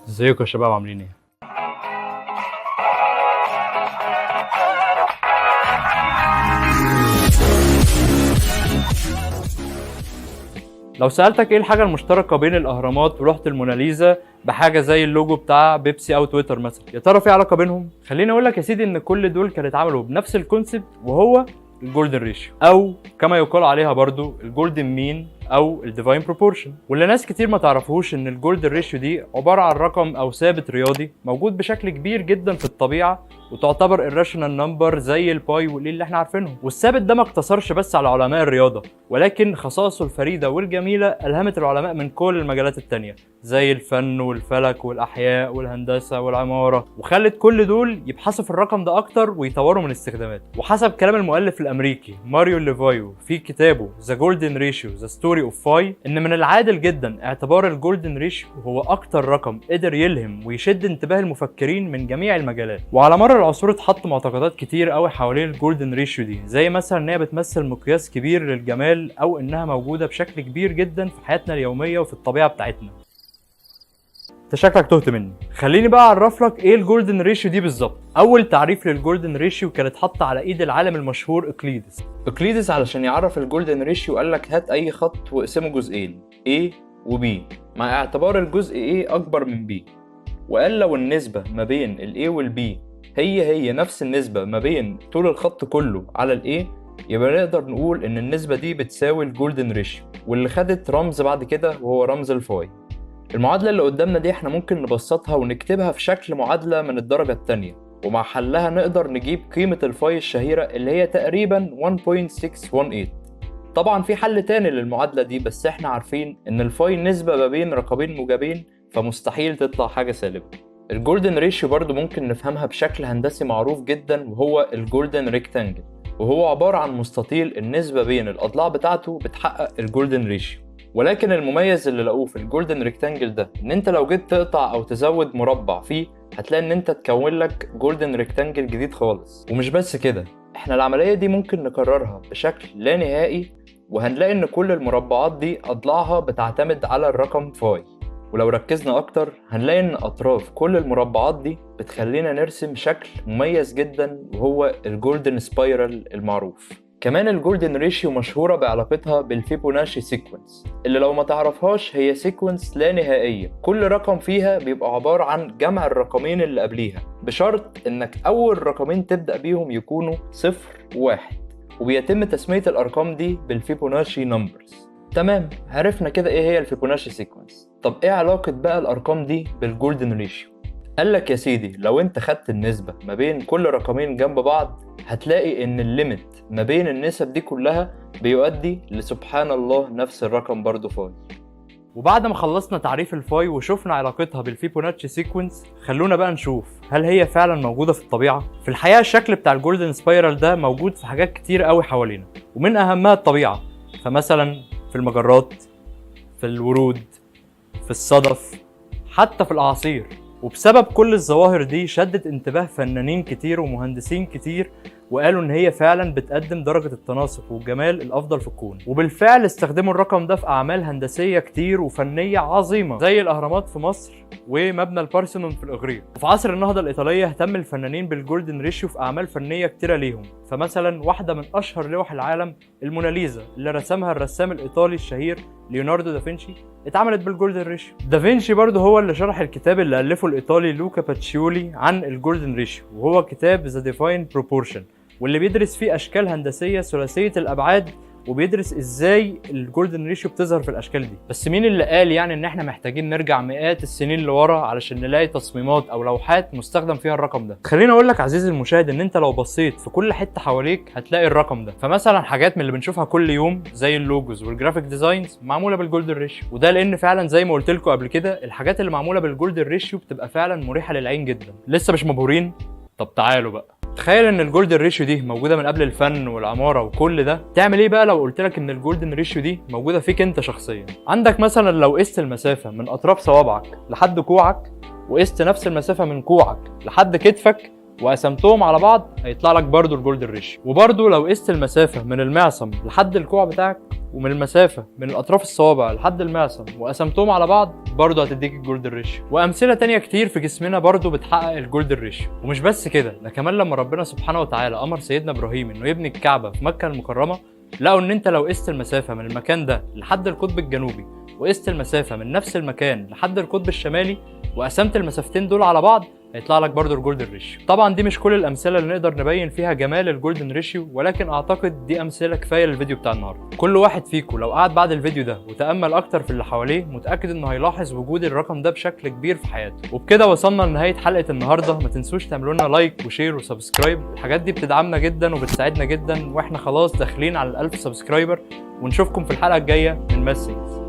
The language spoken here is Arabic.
ازيكم يا شباب عاملين ايه؟ لو سألتك ايه الحاجة المشتركة بين الأهرامات ولوحة الموناليزا بحاجة زي اللوجو بتاع بيبسي أو تويتر مثلا، يا ترى في علاقة بينهم؟ خليني أقولك يا سيدي إن كل دول كانوا اتعملوا بنفس الكونسيبت، وهو الجولدن ريشيو، أو كما يقال عليها برضو الجولدن مين او الديفاين بروبورشن. واللي ناس كتير ما تعرفوش ان الجولدن ريشيو دي عباره عن رقم او ثابت رياضي موجود بشكل كبير جدا في الطبيعه، وتعتبر الراشونال نمبر زي الباي والاي اللي احنا عارفينهم. والثابت ده ما اقتصرش بس على علماء الرياضه، ولكن خصائصه الفريده والجميله الهمت العلماء من كل المجالات التانيه زي الفن والفلك والاحياء والهندسه والعماره، وخلت كل دول يبحثوا في الرقم ده اكتر ويطوروا من استخداماته. وحسب كلام المؤلف الامريكي ماريو ليفايو في كتابه ذا جولدن ريشيو ذا ستوري اوف فاي، ان من العادل جدا اعتبار الجولدن ريشيو هو اكتر رقم قدر يلهم ويشد انتباه المفكرين من جميع المجالات. وعلى مر العصور اتحط معتقدات كتير قوي حوالين الجولدن ريشيو دي، زي مثلا ان هي بتمثل مقياس كبير للجمال، او انها موجوده بشكل كبير جدا في حياتنا اليوميه وفي الطبيعه بتاعتنا. انت شكلك تهت مني، خليني بقى اعرف لك ايه الجولدن ريشيو دي بالظبط. اول تعريف للجولدن ريشيو كانت حاطه على ايد العالم المشهور اقليدس علشان يعرف الجولدن ريشيو قال لك هات اي خط واقسمه جزئين A و B، مع اعتبار الجزء A اكبر من B. وقال لو النسبه ما بين ال A وال B هي نفس النسبه ما بين طول الخط كله على ال A، يبقى نقدر نقول ان النسبه دي بتساوي الجولدن ريشيو، واللي خدت رمز بعد كده وهو رمز الفاي. المعادلة اللي قدامنا دي احنا ممكن نبسطها ونكتبها في شكل معادلة من الدرجة التانية، ومع حلها نقدر نجيب قيمة الفاي الشهيرة اللي هي تقريبا 1.618. طبعا في حل تاني للمعادلة دي، بس احنا عارفين ان الفاي نسبة ما بين رقمين موجبين، فمستحيل تطلع حاجة سالبة. الجولدن ريشيو برضو ممكن نفهمها بشكل هندسي معروف جدا، وهو الجولدن ريكتانجل، وهو عبارة عن مستطيل النسبة بين الأضلاع بتاعته بتحقق الجولدن ريشيو. ولكن المميز اللي لقوه في الجولدن ريكتانجل ده ان انت لو جيت تقطع او تزود مربع فيه هتلاقي ان انت تكون لك جولدن ريكتانجل جديد خالص. ومش بس كده، احنا العملية دي ممكن نكررها بشكل لا نهائي، وهنلاقي ان كل المربعات دي اضلاعها بتعتمد على الرقم فاي. ولو ركزنا اكتر هنلاقي ان اطراف كل المربعات دي بتخلينا نرسم شكل مميز جدا، وهو الجولدن سبايرال المعروف. كمان الجولدن ريشيو مشهورة بعلاقتها بالفيبوناشي سيكونس، اللي لو ما تعرفهاش هي سيكونس لا نهائية، كل رقم فيها بيبقى عبارة عن جمع الرقمين اللي قبليها، بشرط انك اول رقمين تبدأ بيهم يكونوا 0 و1، وبيتم تسمية الارقام دي بالفيبوناشي نمبرز. تمام، عرفنا كده ايه هي الفيبوناشي سيكونس. طب ايه علاقة بقى الارقام دي بالجولدن ريشيو؟ قالك يا سيدي لو انت خدت النسبة ما بين كل رقمين جنب بعض هتلاقي ان الليمت ما بين النسب دي كلها بيؤدي لسبحان الله نفس الرقم برضو فاي. وبعد ما خلصنا تعريف الفاي وشوفنا علاقتها بالفيبوناتشي سيكونس، خلونا بقى نشوف هل هي فعلا موجودة في الطبيعة؟ في الحقيقة الشكل بتاع الجولدن سبايرال ده موجود في حاجات كتير قوي حوالينا، ومن اهمها الطبيعة. فمثلا في المجرات، في الورود، في الصدف، حتى في الاعاصير. وبسبب كل الظواهر دي شدت انتباه فنانين كتير ومهندسين كتير، وقالوا ان هي فعلا بتقدم درجة التناسق والجمال الافضل في الكون. وبالفعل استخدموا الرقم ده في اعمال هندسية كتير وفنية عظيمة، زي الاهرامات في مصر ومبنى البارثينون في الاغريق. وفي عصر النهضة الايطالية اهتم الفنانين بالجولدن ريشيو في اعمال فنية كتيرة ليهم. فمثلا واحدة من اشهر لوح العالم الموناليزا اللي رسمها الرسام الايطالي الشهير ليوناردو دافنشي اتعملت بالجولدن ريشيو. دافنشي برضه هو اللي شرح الكتاب اللي الفه الايطالي لوكا باتشيولي عن الجولدن ريشيو، وهو كتاب ذا ديفاين بروبورشن، واللي بيدرس فيه اشكال هندسيه ثلاثيه الابعاد، وبيدرس ازاي الجولدن ريشيو بتظهر في الاشكال دي. بس مين اللي قال يعني ان احنا محتاجين نرجع مئات السنين لورا علشان نلاقي تصميمات او لوحات مستخدم فيها الرقم ده؟ خليني اقول لك عزيزي المشاهد ان انت لو بصيت في كل حته حواليك هتلاقي الرقم ده. فمثلا حاجات من اللي بنشوفها كل يوم زي اللوجوز والجرافيك ديزاينز معموله بالجولدن ريشيو، وده لان فعلا زي ما قلت لكم قبل كده الحاجات اللي معموله بالجولدن ريشيو بتبقى فعلا مريحه للعين جدا. لسه مش مبهورين؟ طب تعالوا بقى، تخيل ان الجولدن ريشيو دي موجوده من قبل الفن والعماره وكل ده. تعمل ايه بقى لو قلت لك ان الجولدن ريشيو دي موجوده فيك انت شخصيا؟ عندك مثلا لو قست المسافه من اطراف صوابعك لحد كوعك، وقست نفس المسافه من كوعك لحد كتفك، وقسمتهم على بعض هيطلع لك برضو الجولدن ريشيو. وبرضو لو قست المسافه من المعصم لحد الكوع بتاعك ومن المسافه من الاطراف الصوابع لحد المعصم وقسمتهم على بعض برضو هتديك الجولدن ريشيو. وامثله تانية كتير في جسمنا برضو بتحقق الجولدن ريشيو. ومش بس كده، ده كمان لما ربنا سبحانه وتعالى امر سيدنا ابراهيم انه يبني الكعبه في مكه المكرمه، لقوا ان انت لو قست المسافه من المكان ده لحد القطب الجنوبي وقست المسافه من نفس المكان لحد القطب الشمالي وقسمت المسافتين دول على بعض هيطلع لك برضو الجولدن ريشيو. طبعا دي مش كل الامثله اللي نقدر نبين فيها جمال الجولدن ريشيو، ولكن اعتقد دي امثله كفايه للفيديو بتاع النهارده. كل واحد فيكم لو قعد بعد الفيديو ده وتامل اكتر في اللي حواليه متاكد انه هيلاحظ وجود الرقم ده بشكل كبير في حياته. وبكده وصلنا لنهايه حلقه النهارده. ما تنسوش تعملوا لنا لايك وشير وسبسكرايب، الحاجات دي بتدعمنا جدا وبتساعدنا جدا، واحنا خلاص داخلين على 1000 سبسكرايبر. ونشوفكم في الحلقه الجايه من ماسينجز.